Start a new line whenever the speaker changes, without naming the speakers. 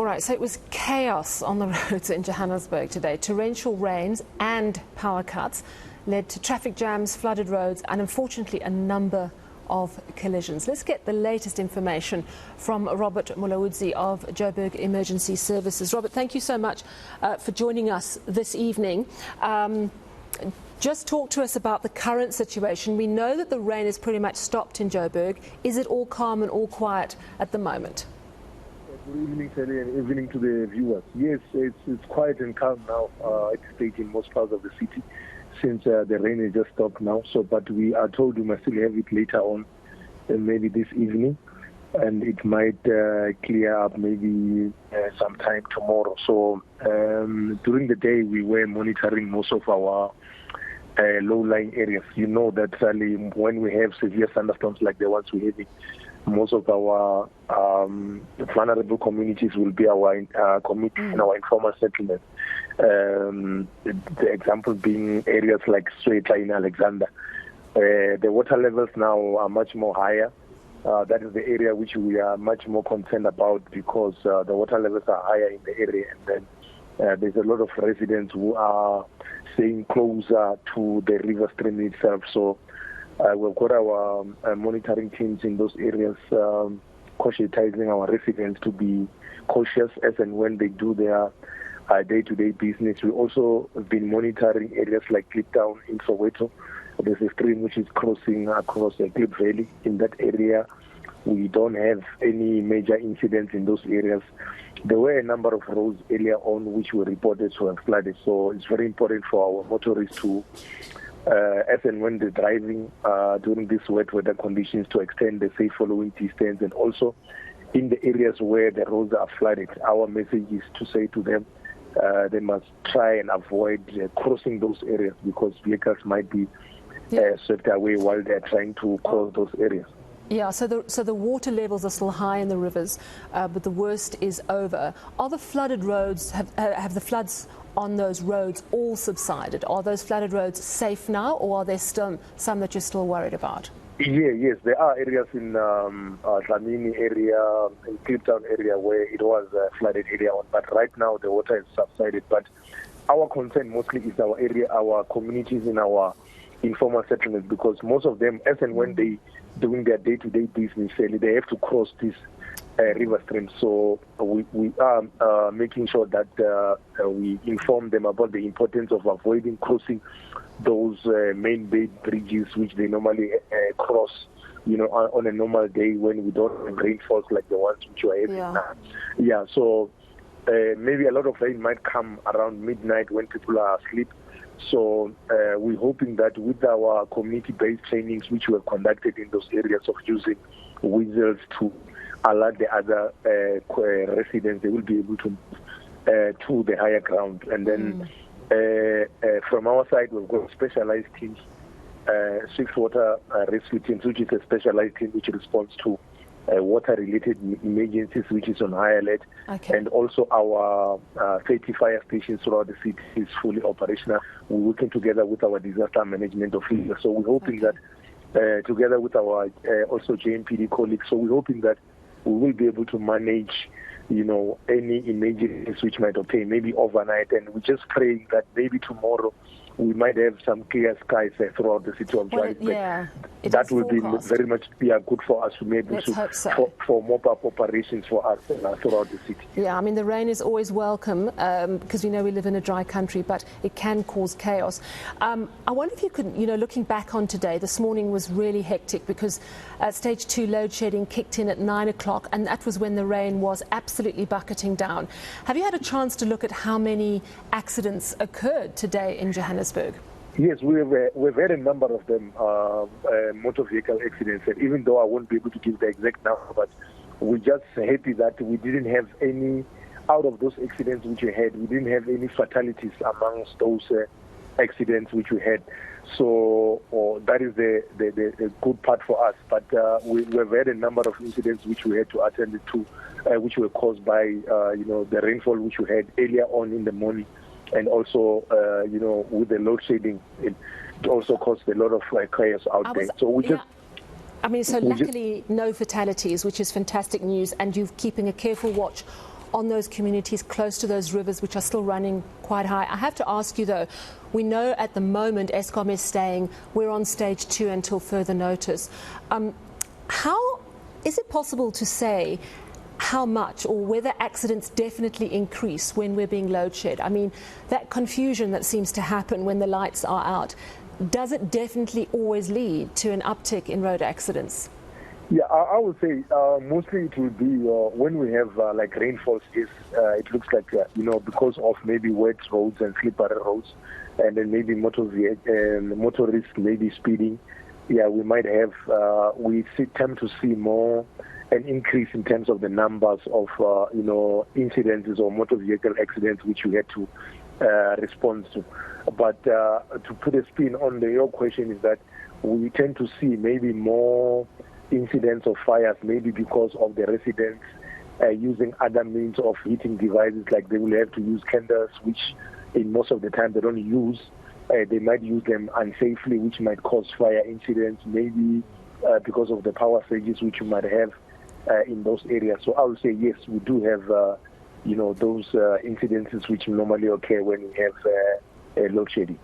All right, so it was chaos on the roads in Johannesburg today. Torrential rains and power cuts led to traffic jams, flooded roads, and unfortunately a number of collisions. Let's get the latest information from Robert Mulaudzi of Joburg Emergency Services. Robert, thank you so much for joining us this evening. Just talk to us about the current situation. We know that the rain is pretty much stopped in Joburg. Is it all calm and all quiet at the moment?
Good evening, Sally, and evening to the viewers. Yes, it's quiet and calm now at the stage in most parts of the city since the rain has just stopped now. So, but we are told we must still have it later on, maybe this evening, and it might clear up maybe sometime tomorrow. So during the day, we were monitoring most of our low-lying areas. You know that, Sally, when we have severe thunderstorms like the ones we're having, most of our vulnerable communities will be our in our informal settlements. The example being areas like Sweta in Alexander. The water levels now are much more higher. That is the area which we are much more concerned about because the water levels are higher in the area, and then there's a lot of residents who are staying closer to the river stream itself. So we've got our monitoring teams in those areas, conscientizing our residents to be cautious as and when they do their day-to-day business. We also have been monitoring areas like Kliptown in Soweto. There's a stream which is crossing across the Klip Valley. In that area, we don't have any major incidents in those areas. There were a number of roads earlier on which were reported to have flooded, so it's very important for our motorists to as and when they're driving during these wet weather conditions to extend the safe following distance, and also in the areas where the roads are flooded, our message is to say to them they must try and avoid crossing those areas because vehicles might be swept away while they're trying to cross those areas.
Yeah, so the water levels are still high in the rivers, but the worst is over. Are the flooded roads, have the floods on those roads all subsided? Are those flooded roads safe now, or are there still some that you're still worried about?
Yes, there are areas in Dlamini area, in Kliptown area where it was flooded area on, but right now the water is subsided. But our concern mostly is our area, our communities in our informal settlements, because most of them, as and when they doing their day-to-day business, they have to cross this river stream. So we are making sure that we inform them about the importance of avoiding crossing those main bridges which they normally cross, on a normal day when we don't have rainfalls like the ones which we are having now. Yeah, so maybe a lot of rain might come around midnight when people are asleep. So we're hoping that with our community-based trainings which we have conducted in those areas of using whistles to alert the other residents, they will be able to to the higher ground. And then from our side, we've got specialized teams, swiftwater rescue teams, which is a specialized team which responds to water-related emergencies, which is on high alert.
Okay.
And also our 30 fire stations throughout the city is fully operational. We're working together with our disaster management officers. So we're hoping that together with our also JMPD colleagues, so we're hoping that we will be able to manage, any emergencies which might occur, maybe overnight. And we're just praying that maybe tomorrow we might have some clear skies throughout the city of Joburg. That will be very much good for us to be able to for mop-up operations for us throughout the city.
Yeah, I mean, the rain is always welcome because we know we live in a dry country, but it can cause chaos. I wonder if you could, looking back on today, this morning was really hectic because stage 2 load shedding kicked in at 9 o'clock, and that was when the rain was absolutely bucketing down. Have you had a chance to look at how many accidents occurred today in Johannesburg?
Yes, we've had a number of them, motor vehicle accidents, and even though I won't be able to give the exact number, but we're just happy that we didn't have any, out of those accidents which we had, we didn't have any fatalities amongst those accidents which we had. So that is the good part for us. But we've had a number of incidents which we had to attend to, which were caused by, the rainfall which we had earlier on in the morning. And also, with the load shedding, it also caused a lot of chaos out there. So we just
I mean, so luckily no fatalities, which is fantastic news, and you're keeping a careful watch on those communities close to those rivers which are still running quite high. I have to ask you though, we know at the moment Eskom is saying we're on stage 2 until further notice. How is it possible to say how much or whether accidents definitely increase when we're being load shed? I mean, that confusion that seems to happen when the lights are out, does it definitely always lead to an uptick in road accidents?
Yeah, I would say mostly it will be when we have like rainfalls. It looks like because of maybe wet roads and slippery roads, and then maybe motorists maybe speeding. Yeah, we might have tend to see more an increase in terms of the numbers of incidences or motor vehicle accidents which we had to respond to. But to put a spin on your question is that we tend to see maybe more incidents of fires, maybe because of the residents using other means of heating devices, like they will have to use candles, which in most of the time they don't use. They might use them unsafely, which might cause fire incidents, maybe because of the power surges which you might have in those areas. So I would say yes, we do have those incidences which normally occur when we have load shedding.